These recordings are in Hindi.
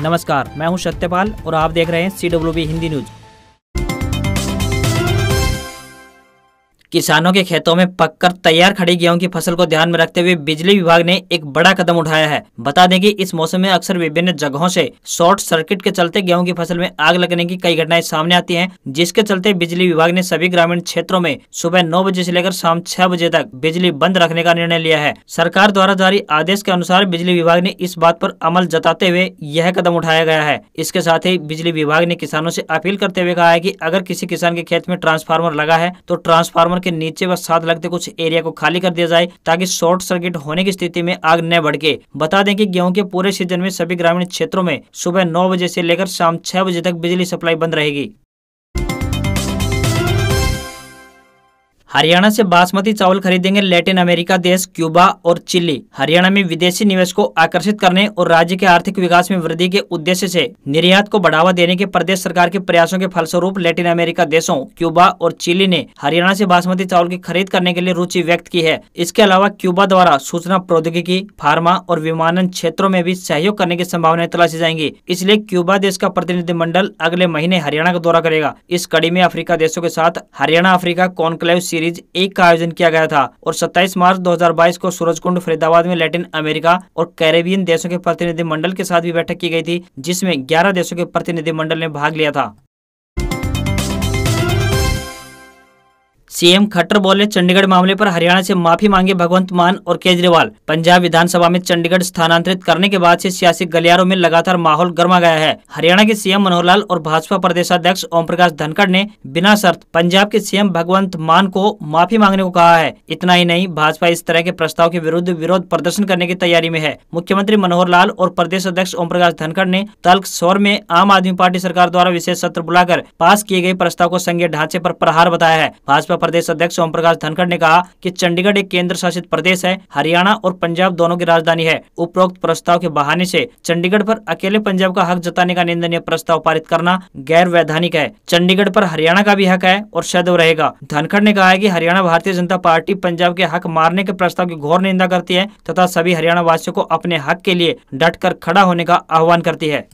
नमस्कार, मैं हूं सत्यपाल और आप देख रहे हैं CWB हिंदी न्यूज। किसानों के खेतों में पककर तैयार खड़ी गेहूं की फसल को ध्यान में रखते हुए बिजली विभाग ने एक बड़ा कदम उठाया है। बता दें कि इस मौसम में अक्सर विभिन्न जगहों से शॉर्ट सर्किट के चलते गेहूं की फसल में आग लगने की कई घटनाएं सामने आती हैं, जिसके चलते बिजली विभाग ने सभी ग्रामीण क्षेत्रों में सुबह 9 बजे से लेकर शाम 6 बजे तक बिजली बंद रखने का निर्णय लिया है। सरकार द्वारा जारी आदेश के अनुसार बिजली विभाग ने इस बात पर अमल जताते हुए यह कदम उठाया गया है। इसके साथ ही बिजली विभाग ने किसानों से अपील करते हुए कहा है कि अगर किसी किसान के खेत में ट्रांसफार्मर लगा है तो ट्रांसफार्मर के नीचे व साथ लगते कुछ एरिया को खाली कर दिया जाए ताकि शॉर्ट सर्किट होने की स्थिति में आग न भड़के। बता दें कि गेहूं के पूरे सीजन में सभी ग्रामीण क्षेत्रों में सुबह 9 बजे से लेकर शाम 6 बजे तक बिजली सप्लाई बंद रहेगी। हरियाणा से बासमती चावल खरीदेंगे लैटिन अमेरिका देश क्यूबा और चिली। हरियाणा में विदेशी निवेश को आकर्षित करने और राज्य के आर्थिक विकास में वृद्धि के उद्देश्य से निर्यात को बढ़ावा देने के प्रदेश सरकार के प्रयासों के फलस्वरूप लैटिन अमेरिका देशों क्यूबा और चिली ने हरियाणा से बासमती चावल की खरीद करने के लिए रुचि व्यक्त की है। इसके अलावा क्यूबा द्वारा सूचना प्रौद्योगिकी, फार्मा और विमानन क्षेत्रों में भी सहयोग करने की संभावनाएं तलाशी जाएंगी। इसलिए क्यूबा देश का प्रतिनिधिमंडल अगले महीने हरियाणा का दौरा करेगा। इस कड़ी में अफ्रीका देशों के साथ हरियाणा अफ्रीका कॉन्क्लेव सीरीज 1 का आयोजन किया गया था और 27 मार्च 2022 को सूरजकुंड फरीदाबाद में लैटिन अमेरिका और कैरेबियन देशों के प्रतिनिधिमंडल के साथ भी बैठक की गई थी, जिसमें 11 देशों के प्रतिनिधिमंडल ने भाग लिया था। सीएम खट्टर बोले, चंडीगढ़ मामले पर हरियाणा से माफी मांगे भगवंत मान और केजरीवाल। पंजाब विधानसभा में चंडीगढ़ स्थानांतरित करने के बाद से सियासी गलियारों में लगातार माहौल गर्मा गया है। हरियाणा के सीएम मनोहर लाल और भाजपा प्रदेशाध्यक्ष ओम प्रकाश धनखड़ ने बिना शर्त पंजाब के सीएम भगवंत मान को माफी मांगने को कहा है। इतना ही नहीं, भाजपा इस तरह के प्रस्ताव के विरुद्ध विरोध प्रदर्शन करने की तैयारी में है। मुख्यमंत्री मनोहर लाल और प्रदेश अध्यक्ष ओम प्रकाश धनखड़ ने तलकसौर में आम आदमी पार्टी सरकार द्वारा विशेष सत्र बुलाकर पास किए गए प्रस्ताव को संघीय ढांचे पर प्रहार बताया है। भाजपा प्रदेश अध्यक्ष ओम प्रकाश धनखड़ ने कहा कि चंडीगढ़ एक केंद्र शासित प्रदेश है, हरियाणा और पंजाब दोनों की राजधानी है। उपरोक्त प्रस्ताव के बहाने से चंडीगढ़ पर अकेले पंजाब का हक जताने का निंदनीय प्रस्ताव पारित करना गैर वैधानिक है। चंडीगढ़ पर हरियाणा का भी हक है और सदैव रहेगा। धनखड़ ने कहा है कि हरियाणा भारतीय जनता पार्टी पंजाब के हक मारने के प्रस्ताव की घोर निंदा करती है तथा सभी हरियाणा वासियों को अपने हक के लिए डटकर खड़ा होने का आह्वान करती है।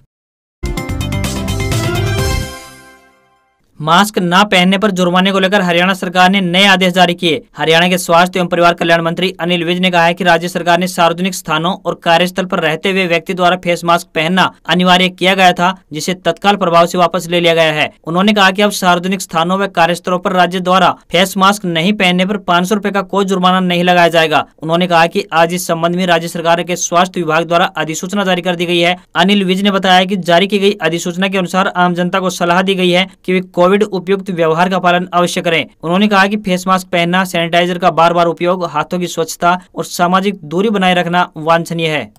मास्क न पहनने पर जुर्माने को लेकर हरियाणा सरकार ने नए आदेश जारी किए। हरियाणा के स्वास्थ्य एवं परिवार कल्याण मंत्री अनिल विज ने कहा है कि राज्य सरकार ने सार्वजनिक स्थानों और कार्यस्थल पर रहते हुए व्यक्ति द्वारा फेस मास्क पहनना अनिवार्य किया गया था, जिसे तत्काल प्रभाव से वापस ले लिया गया है। उन्होंने कहा कि अब सार्वजनिक स्थानों व कार्यस्थलों पर राज्य द्वारा फेस मास्क नहीं पहनने पर 500 रुपए का कोई जुर्माना नहीं लगाया जाएगा। उन्होंने कहा कि आज इस संबंध में राज्य सरकार के स्वास्थ्य विभाग द्वारा अधिसूचना जारी कर दी गई है। अनिल विज ने बताया कि जारी की गई अधिसूचना के अनुसार आम जनता को सलाह दी गई है कि वे कोविड उपयुक्त व्यवहार का पालन अवश्य करें। उन्होंने कहा कि फेस मास्क पहनना, सैनिटाइजर का बार बार उपयोग, हाथों की स्वच्छता और सामाजिक दूरी बनाए रखना वांछनीय है।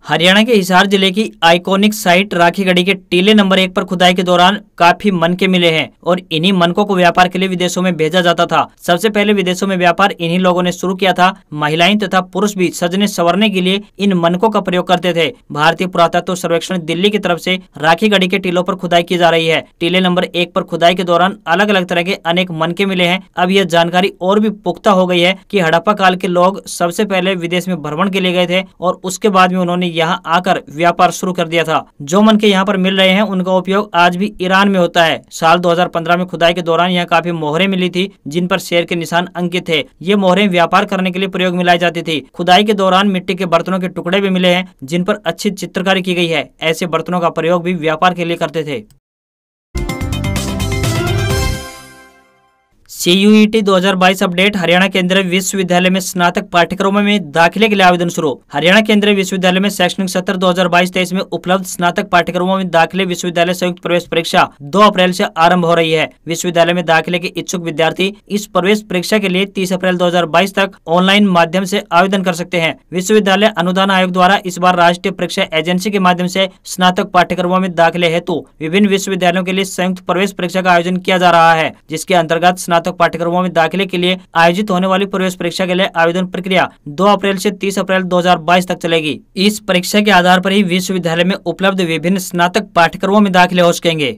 हरियाणा के हिसार जिले की आइकॉनिक साइट राखीगढ़ी के टीले नंबर 1 पर खुदाई के दौरान काफी मनके मिले हैं और इन्हीं मनकों को व्यापार के लिए विदेशों में भेजा जाता था। सबसे पहले विदेशों में व्यापार इन्हीं लोगों ने शुरू किया था। महिलाएं तथा पुरुष भी सजने संवरने के लिए इन मनकों का प्रयोग करते थे। भारतीय पुरातत्व सर्वेक्षण दिल्ली की तरफ से राखीगढ़ी के टीलों पर खुदाई की जा रही है। टीले नंबर 1 पर खुदाई के दौरान अलग अलग तरह के अनेक मनके मिले हैं। अब यह जानकारी और भी पुख्ता हो गई है कि हड़प्पा काल के लोग सबसे पहले विदेश में भ्रमण के लिए गए थे और उसके बाद में उन्होंने यहाँ आकर व्यापार शुरू कर दिया था। जो मनके यहाँ पर मिल रहे हैं उनका उपयोग आज भी ईरान में होता है। साल 2015 में खुदाई के दौरान यहाँ काफी मोहरें मिली थी, जिन पर शेर के निशान अंकित थे। ये मोहरें व्यापार करने के लिए प्रयोग में लाई जाती थी। खुदाई के दौरान मिट्टी के बर्तनों के टुकड़े भी मिले हैं, जिन पर अच्छी चित्रकारी की गई है। ऐसे बर्तनों का प्रयोग भी व्यापार के लिए करते थे। CUET 2022 update. हरियाणा केंद्रीय विश्वविद्यालय में स्नातक पाठ्यक्रमों में दाखिले के लिए आवेदन शुरू। हरियाणा केंद्रीय विश्वविद्यालय में शैक्षणिक सत्र 2022-23 में उपलब्ध स्नातक पाठ्यक्रमों में दाखिले विश्वविद्यालय संयुक्त प्रवेश परीक्षा 2 अप्रैल से आरंभ हो रही है। विश्वविद्यालय में दाखिले के इच्छुक विद्यार्थी इस प्रवेश परीक्षा के लिए 30 अप्रैल 2022 तक ऑनलाइन माध्यम से आवेदन कर सकते हैं। विश्वविद्यालय अनुदान आयोग द्वारा इस बार राष्ट्रीय परीक्षा एजेंसी के माध्यम से स्नातक पाठ्यक्रमों में दाखिले हेतु विभिन्न विश्वविद्यालयों के लिए संयुक्त प्रवेश परीक्षा का आयोजन किया जा रहा है, जिसके अंतर्गत स्नातक पाठ्यक्रमों में दाखिले के लिए आयोजित होने वाली प्रवेश परीक्षा के लिए आवेदन प्रक्रिया 2 अप्रैल से 30 अप्रैल 2022 तक चलेगी। इस परीक्षा के आधार पर ही विश्वविद्यालय में उपलब्ध विभिन्न स्नातक पाठ्यक्रमों में दाखिले हो सकेंगे।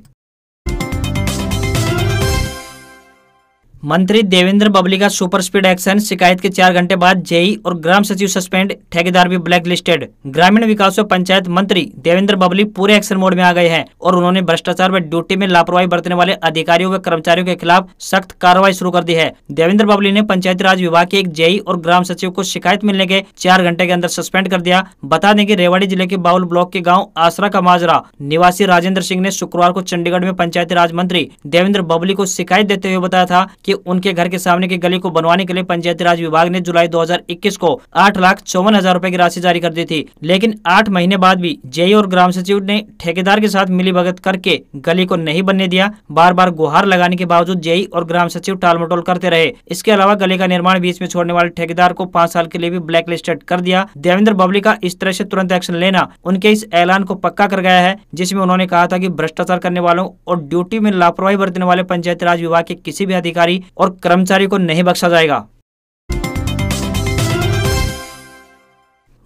मंत्री देवेंद्र बबली का सुपर स्पीड एक्शन, शिकायत के 4 घंटे बाद जेई और ग्राम सचिव सस्पेंड, ठेकेदार भी ब्लैक लिस्टेड। ग्रामीण विकास व पंचायत मंत्री देवेंद्र बबली पूरे एक्शन मोड में आ गए हैं और उन्होंने भ्रष्टाचार व ड्यूटी में लापरवाही बरतने वाले अधिकारियों व कर्मचारियों के खिलाफ सख्त कार्रवाई शुरू कर दी है। देवेंद्र बबली ने पंचायती राज विभाग के एक जेई और ग्राम सचिव को शिकायत मिलने के 4 घंटे के अंदर सस्पेंड कर दिया। बता दें कि रेवाड़ी जिले के बाउल ब्लॉक के गाँव आसरा का माजरा निवासी राजेंद्र सिंह ने शुक्रवार को चंडीगढ़ में पंचायती राज मंत्री देवेंद्र बबली को शिकायत देते हुए बताया था कि उनके घर के सामने की गली को बनवाने के लिए पंचायती राज विभाग ने जुलाई 2021 को 8,54,000 रुपए की राशि जारी कर दी थी, लेकिन 8 महीने बाद भी जेई और ग्राम सचिव ने ठेकेदार के साथ मिलीभगत करके गली को नहीं बनने दिया। बार बार गुहार लगाने के बावजूद जेई और ग्राम सचिव टालमटोल करते रहे। इसके अलावा गली का निर्माण बीच में छोड़ने वाले ठेकेदार को 5 साल के लिए भी ब्लैक लिस्टेड कर दिया। देवेंद्र बबली का इस तरह से तुरंत एक्शन लेना उनके इस ऐलान को पक्का कर गया है, जिसमें उन्होंने कहा था कि भ्रष्टाचार करने वालों और ड्यूटी में लापरवाही बरतने वाले पंचायती राज विभाग के किसी भी अधिकारी और कर्मचारी को नहीं बख्शा जाएगा।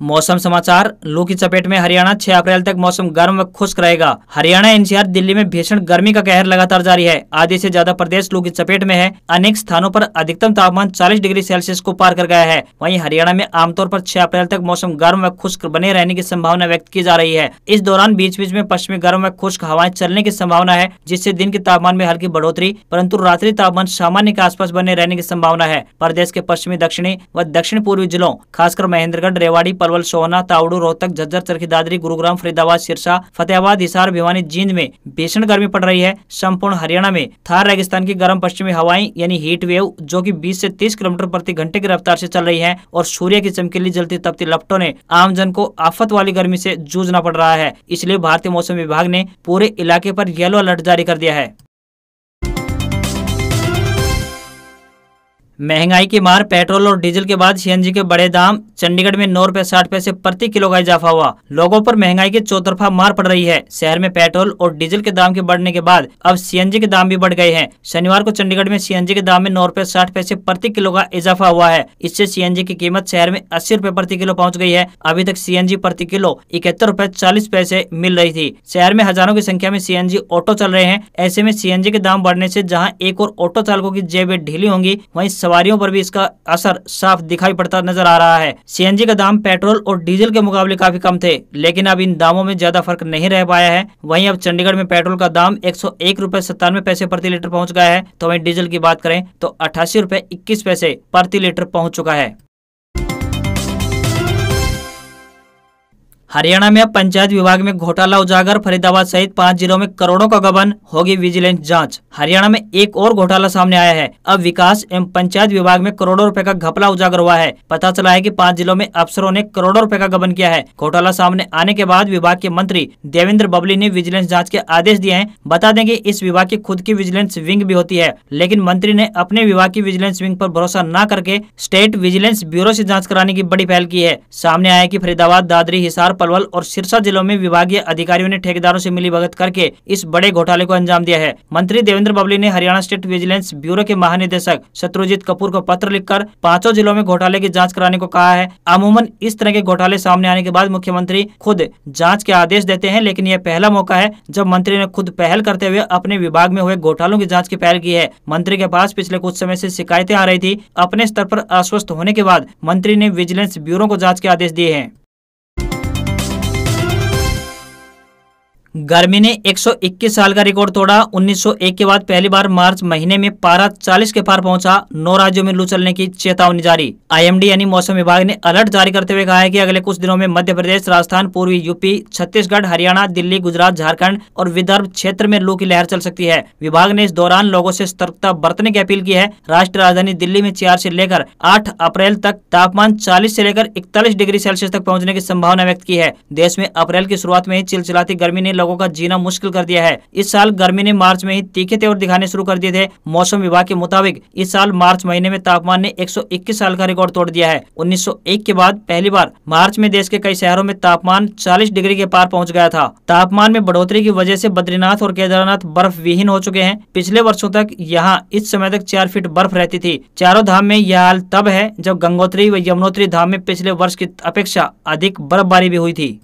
मौसम समाचार। लू की चपेट में हरियाणा, 6 अप्रैल तक मौसम गर्म व खुश्क रहेगा। हरियाणा, एनसीआर, दिल्ली में भीषण गर्मी का कहर लगातार जारी है। आधे से ज्यादा प्रदेश लू की चपेट में है। अनेक स्थानों पर अधिकतम तापमान 40 डिग्री सेल्सियस को पार कर गया है। वहीं हरियाणा में आमतौर पर 6 अप्रैल तक मौसम गर्म व खुश्क बने रहने की संभावना व्यक्त की जा रही है। इस दौरान बीच बीच में पश्चिमी गर्म व खुश्क हवाएं चलने की संभावना है, जिससे दिन के तापमान में हल्की बढ़ोतरी परंतु रात्रि तापमान सामान्य के आसपास बने रहने की संभावना है। प्रदेश के पश्चिमी, दक्षिणी व दक्षिण पूर्वी जिलों खासकर महेंद्रगढ़, रेवाड़ी, पलवल, सोहना, तावड़ू, रोहतक, झज्जर, चरखी दादरी, गुरुग्राम, फरीदाबाद, सिरसा, फतेहाबाद, हिसार, भिवानी, जींद में भीषण गर्मी पड़ रही है। संपूर्ण हरियाणा में थार रेगिस्तान की गर्म पश्चिमी हवाएं यानी हीट वेव, जो कि 20 से 30 किलोमीटर प्रति घंटे की रफ्तार से चल रही है और सूर्य की चमकीली जलती तपती लपटों ने आमजन को आफत वाली गर्मी से जूझना पड़ रहा है। इसलिए भारतीय मौसम विभाग ने पूरे इलाके पर येलो अलर्ट जारी कर दिया है। महंगाई की मार, पेट्रोल और डीजल के बाद सीएनजी के बड़े दाम। चंडीगढ़ में 9 रुपए 60 पैसे प्रति किलो का इजाफा हुआ। लोगों पर महंगाई की चौतरफा मार पड़ रही है। शहर में पेट्रोल और डीजल के दाम के बढ़ने के बाद अब सीएनजी के दाम भी बढ़ गए हैं। शनिवार को चंडीगढ़ में सीएनजी के दाम में 9 रुपए 60 पैसे प्रति किलो का इजाफा हुआ है। इससे सीएनजी की कीमत शहर में 80 रुपए प्रति किलो पहुँच गई है। अभी तक सीएनजी प्रति किलो 71 रुपए 40 पैसे मिल रही थी। शहर में हजारों की संख्या में सीएनजी ऑटो चल रहे हैं। ऐसे में सीएनजी के दाम बढ़ने से जहाँ एक और ऑटो चालकों की जेबें ढीली होंगी, वहीं सवारियों पर भी इसका असर साफ दिखाई पड़ता नजर आ रहा है। सीएनजी का दाम पेट्रोल और डीजल के मुकाबले काफी कम थे, लेकिन अब इन दामों में ज्यादा फर्क नहीं रह पाया है। वहीं अब चंडीगढ़ में पेट्रोल का दाम 101 रुपए 97 पैसे प्रति लीटर पहुंच गया है, तो वहीं डीजल की बात करें तो 88 रुपए 21 पैसे प्रति लीटर पहुंच चुका है। हरियाणा में अब पंचायत विभाग में घोटाला उजागर। फरीदाबाद सहित 5 जिलों में करोड़ों का गबन, होगी विजिलेंस जांच। हरियाणा में एक और घोटाला सामने आया है। अब विकास एवं पंचायत विभाग में करोड़ों रुपए का घपला उजागर हुआ है। पता चला है कि 5 जिलों में अफसरों ने करोड़ों रुपए का गबन किया है। घोटाला सामने आने के बाद विभाग के मंत्री देवेंद्र बबली ने विजिलेंस जाँच के आदेश दिए हैं। बता दें कि इस विभाग की खुद की विजिलेंस विंग भी होती है, लेकिन मंत्री ने अपने विभाग की विजिलेंस विंग पर भरोसा न करके स्टेट विजिलेंस ब्यूरो से जाँच कराने की बड़ी पहल की है। सामने आया कि फरीदाबाद, दादरी, हिसार, पलवल और सिरसा जिलों में विभागीय अधिकारियों ने ठेकेदारों से मिलीभगत करके इस बड़े घोटाले को अंजाम दिया है। मंत्री देवेंद्र बबली ने हरियाणा स्टेट विजिलेंस ब्यूरो के महानिदेशक शत्रुजीत कपूर को पत्र लिखकर 5 जिलों में घोटाले की जांच कराने को कहा है। अमूमन इस तरह के घोटाले सामने आने के बाद मुख्यमंत्री खुद जांच के आदेश देते हैं, लेकिन यह पहला मौका है जब मंत्री ने खुद पहल करते हुए अपने विभाग में हुए घोटालों की जाँच की पहल की है। मंत्री के पास पिछले कुछ समय से शिकायतें आ रही थी। अपने स्तर पर आश्वस्त होने के बाद मंत्री ने विजिलेंस ब्यूरो को जांच के आदेश दिए हैं। गर्मी ने 121 साल का रिकॉर्ड तोड़ा। 1901 के बाद पहली बार मार्च महीने में पारा 40 के पार पहुंचा। 9 राज्यों में लू चलने की चेतावनी जारी। आईएमडी यानी मौसम विभाग ने अलर्ट जारी करते हुए कहा है कि अगले कुछ दिनों में मध्य प्रदेश, राजस्थान, पूर्वी यूपी, छत्तीसगढ़, हरियाणा, दिल्ली, गुजरात, झारखंड और विदर्भ क्षेत्र में लू की लहर चल सकती है। विभाग ने इस दौरान लोगों से सतर्कता बरतने की अपील की है। राष्ट्रीय राजधानी दिल्ली में 4 से लेकर 8 अप्रैल तक तापमान 40 से लेकर 41 डिग्री सेल्सियस तक पहुँचने की संभावना व्यक्त की है। देश में अप्रैल की शुरुआत में ही चिलचिलाती गर्मी ने लोगों का जीना मुश्किल कर दिया है। इस साल गर्मी ने मार्च में ही तीखे तेवर दिखाने शुरू कर दिए थे। मौसम विभाग के मुताबिक इस साल मार्च महीने में तापमान ने 121 साल का रिकॉर्ड तोड़ दिया है। 1901 के बाद पहली बार मार्च में देश के कई शहरों में तापमान 40 डिग्री के पार पहुंच गया था। तापमान में बढ़ोतरी की वजह से बद्रीनाथ और केदारनाथ बर्फ विहीन हो चुके हैं। पिछले वर्षों तक यहाँ इस समय तक 4 फीट बर्फ रहती थी। चारों धाम में यह हाल तब है जब गंगोत्री व यमुनोत्री धाम में पिछले वर्ष की अपेक्षा अधिक बर्फबारी भी हुई थी।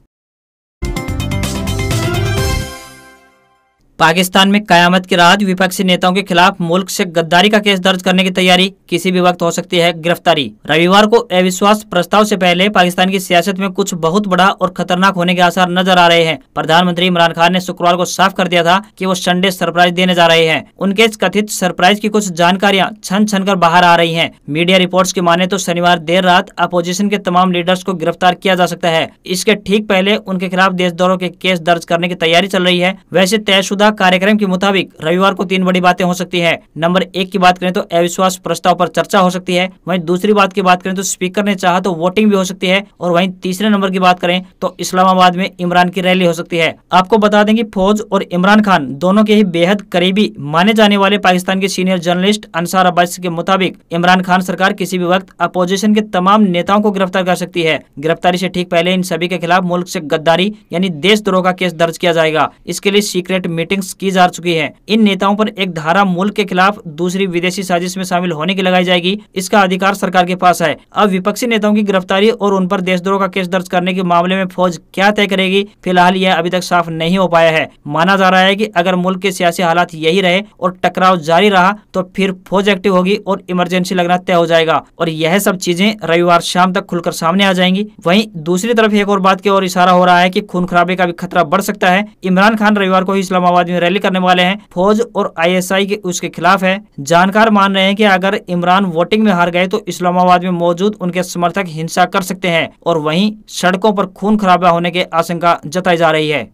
पाकिस्तान में कयामत की रात, विपक्षी नेताओं के खिलाफ मुल्क से गद्दारी का केस दर्ज करने की तैयारी, किसी भी वक्त हो सकती है गिरफ्तारी। रविवार को अविश्वास प्रस्ताव से पहले पाकिस्तान की सियासत में कुछ बहुत बड़ा और खतरनाक होने के आसार नजर आ रहे हैं। प्रधानमंत्री इमरान खान ने शुक्रवार को साफ कर दिया था कि वो संडे सरप्राइज देने जा रहे हैं। उनके इस कथित सरप्राइज की कुछ जानकारियां छन छन कर बाहर आ रही हैं। मीडिया रिपोर्ट्स की माने तो शनिवार देर रात अपोजिशन के तमाम लीडर्स को गिरफ्तार किया जा सकता है। इसके ठीक पहले उनके खिलाफ देशद्रोह के केस दर्ज करने की तैयारी चल रही है। वैसे तयशुदा कार्यक्रम के मुताबिक रविवार को 3 बड़ी बातें हो सकती है। नंबर 1 की बात करें तो अविश्वास प्रस्ताव पर चर्चा हो सकती है। वहीं दूसरी बात की बात करें तो स्पीकर ने चाहा तो वोटिंग भी हो सकती है। और वहीं तीसरे नंबर की बात करें तो इस्लामाबाद में इमरान की रैली हो सकती है। आपको बता दें कि फौज और इमरान खान दोनों के ही बेहद करीबी माने जाने वाले पाकिस्तान के सीनियर जर्नलिस्ट अंसार अब्बासी के मुताबिक इमरान खान सरकार किसी भी वक्त अपोजिशन के तमाम नेताओं को गिरफ्तार कर सकती है। गिरफ्तारी से ठीक पहले इन सभी के खिलाफ मुल्क से गद्दारी यानी देशद्रोह का केस दर्ज किया जाएगा। इसके लिए सीक्रेट मीटिंग्स की जा चुकी है। इन नेताओं पर एक धारा मुल्क के खिलाफ दूसरी विदेशी साजिश में शामिल होने की लगाई जाएगी। इसका अधिकार सरकार के पास है। अब विपक्षी नेताओं की गिरफ्तारी और उन पर देशद्रोह का केस दर्ज करने के मामले में फौज क्या तय करेगी, फिलहाल यह अभी तक साफ नहीं हो पाया है। माना जा रहा है कि अगर मुल्क के सियासी हालात यही रहे और टकराव जारी रहा तो फिर फौज एक्टिव होगी और इमरजेंसी लगना तय हो जाएगा और यह सब चीजें रविवार शाम तक खुलकर सामने आ जाएंगी। वहीं दूसरी तरफ एक और बात की ओर इशारा हो रहा है कि खून खराबे का भी खतरा बढ़ सकता है। इमरान खान रविवार को ही इस्लामाबाद में रैली करने वाले हैं। फौज और ISI के उसके खिलाफ है। जानकार मान रहे हैं कि अगर इमरान वोटिंग में हार गए तो इस्लामाबाद में मौजूद उनके समर्थक हिंसा कर सकते हैं और वहीं सड़कों पर खून खराबा होने की आशंका जताई जा रही है।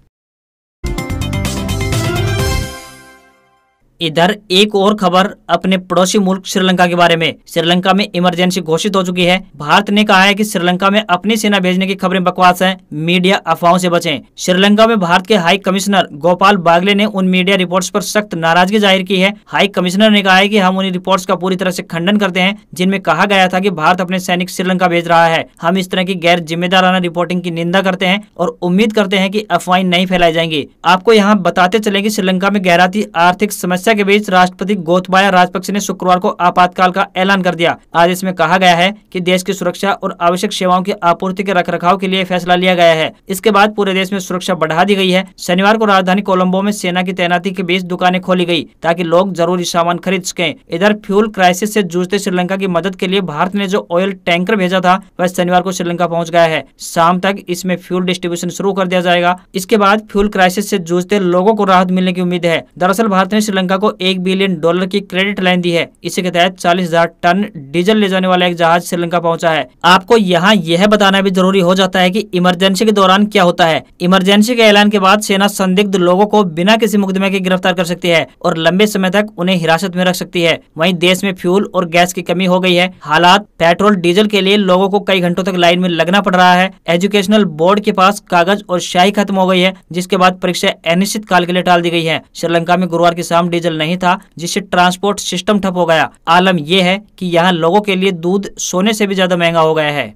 इधर एक और खबर अपने पड़ोसी मुल्क श्रीलंका के बारे में। श्रीलंका में इमरजेंसी घोषित हो चुकी है। भारत ने कहा है कि श्रीलंका में अपनी सेना भेजने की खबरें बकवास हैं, मीडिया अफवाहों से बचें। श्रीलंका में भारत के हाई कमिश्नर गोपाल बागले ने उन मीडिया रिपोर्ट्स पर सख्त नाराजगी जाहिर की है। हाई कमिश्नर ने कहा है कि हम उन रिपोर्ट्स का पूरी तरह से खंडन करते हैं जिनमें कहा गया था कि भारत अपने सैनिक श्रीलंका भेज रहा है। हम इस तरह की गैर जिम्मेदाराना रिपोर्टिंग की निंदा करते हैं और उम्मीद करते हैं कि अफवाहें नहीं फैलाई जाएंगी। आपको यहाँ बताते चले कि श्रीलंका में गहराती आर्थिक समस्या के बीच राष्ट्रपति गोतबाया राजपक्षे ने शुक्रवार को आपातकाल का ऐलान कर दिया। आज इसमें कहा गया है कि देश की सुरक्षा और आवश्यक सेवाओं की आपूर्ति के रखरखाव के लिए फैसला लिया गया है। इसके बाद पूरे देश में सुरक्षा बढ़ा दी गई है। शनिवार को राजधानी कोलंबो में सेना की तैनाती के बीच दुकानें खोली गई ताकि लोग जरूरी सामान खरीद सकें। इधर फ्यूल क्राइसिस से जूझते श्रीलंका की मदद के लिए भारत ने जो ऑयल टैंकर भेजा था वह शनिवार को श्रीलंका पहुंच गया है। शाम तक इसमें फ्यूल डिस्ट्रीब्यूशन शुरू कर दिया जाएगा। इसके बाद फ्यूल क्राइसिस से जूझते लोगों को राहत मिलने की उम्मीद है। दरअसल भारत ने श्रीलंका को $1 बिलियन की क्रेडिट लाइन दी है। इसी के तहत 40,000 टन डीजल ले जाने वाला एक जहाज श्रीलंका पहुंचा है। आपको यहाँ यह बताना भी जरूरी हो जाता है कि इमरजेंसी के दौरान क्या होता है। इमरजेंसी के ऐलान के बाद सेना संदिग्ध लोगों को बिना किसी मुकदमे के गिरफ्तार कर सकती है और लंबे समय तक उन्हें हिरासत में रख सकती है। वहीं देश में फ्यूल और गैस की कमी हो गई है। हालात पेट्रोल डीजल के लिए लोगों को कई घंटों तक लाइन में लगना पड़ रहा है। एजुकेशनल बोर्ड के पास कागज और स्याही खत्म हो गई है, जिसके बाद परीक्षा अनिश्चित काल के लिए टाल दी गई है। श्रीलंका में गुरुवार की शाम डीजल नहीं था, जिससे ट्रांसपोर्ट सिस्टम ठप हो गया। आलम यह है कि यहाँ लोगों के लिए दूध सोने से भी ज्यादा महंगा हो गया है।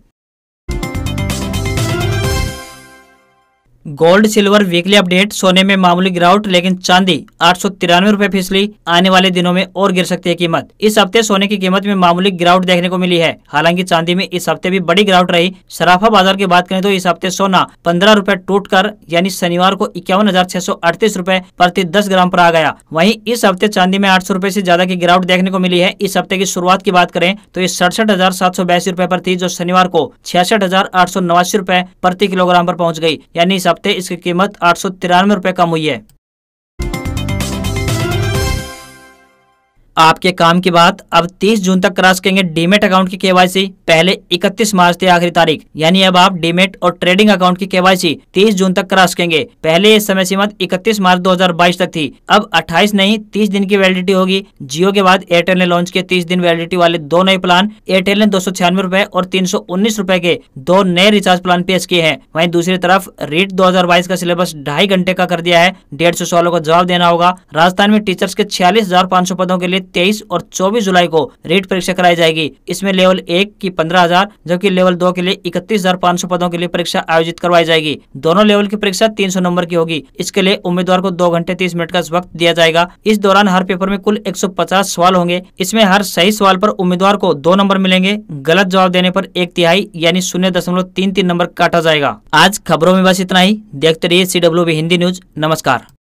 Gold silver weekly update. सोने में मामूली गिरावट, लेकिन चांदी 893 रुपए फिसली। आने वाले दिनों में और गिर सकती है कीमत। इस हफ्ते सोने की कीमत में मामूली गिरावट देखने को मिली है। हालांकि चांदी में इस हफ्ते भी बड़ी गिरावट रही। सराफा बाजार की बात करें तो इस हफ्ते सोना 15 रुपए टूटकर यानी शनिवार को 51,638 रुपए प्रति 10 ग्राम पर आ गया। वहीं इस हफ्ते चांदी में 800 रुपए से ज्यादा की गिरावट देखने को मिली है। इस हफ्ते की शुरुआत की बात करें तो ये 67,782 रुपए पर थी, जो शनिवार को 66,889 रुपए प्रति किलोग्राम पर पहुंच गई। यानी इस हफ्ते इसकी कीमत 893 रुपए कम हुई है। आपके काम की बात। अब 30 जून तक करा सकेंगे डीमेट अकाउंट की KYC। पहले 31 मार्च थी आखिरी तारीख, यानी अब आप डीमेट और ट्रेडिंग अकाउंट की KYC 30 जून तक करा सकेंगे। पहले ये समय सीमा 31 मार्च 2022 तक थी। अब 28 नहीं 30 दिन की वैलिडिटी होगी। जियो के बाद एयरटेल ने लॉन्च किए 30 दिन वैलिडिटी वाले 2 नए प्लान। एयरटेल ने 296 रुपए और 319 रुपए के 2 नए रिचार्ज प्लान पेश किए हैं। वहीं दूसरी तरफ रीट 2022 का सिलेबस 2.5 घंटे का कर दिया है। 150 सवालों का जवाब देना होगा। राजस्थान में टीचर्स के 46,500 पदों के लिए 23 और 24 जुलाई को रीट परीक्षा कराई जाएगी। इसमें लेवल 1 की 15,000 जबकि लेवल 2 के लिए 31,500 पदों के लिए परीक्षा आयोजित करवाई जाएगी। दोनों लेवल की परीक्षा 300 नंबर की होगी। इसके लिए उम्मीदवार को 2 घंटे 30 मिनट का वक्त दिया जाएगा। इस दौरान हर पेपर में कुल 150 सवाल होंगे। इसमें हर सही सवाल पर उम्मीदवार को 2 नंबर मिलेंगे। गलत जवाब देने पर 1/3 यानी 0.33 नंबर काटा जाएगा। आज खबरों में बस इतना ही। देखते रहिए CWB हिंदी न्यूज। नमस्कार।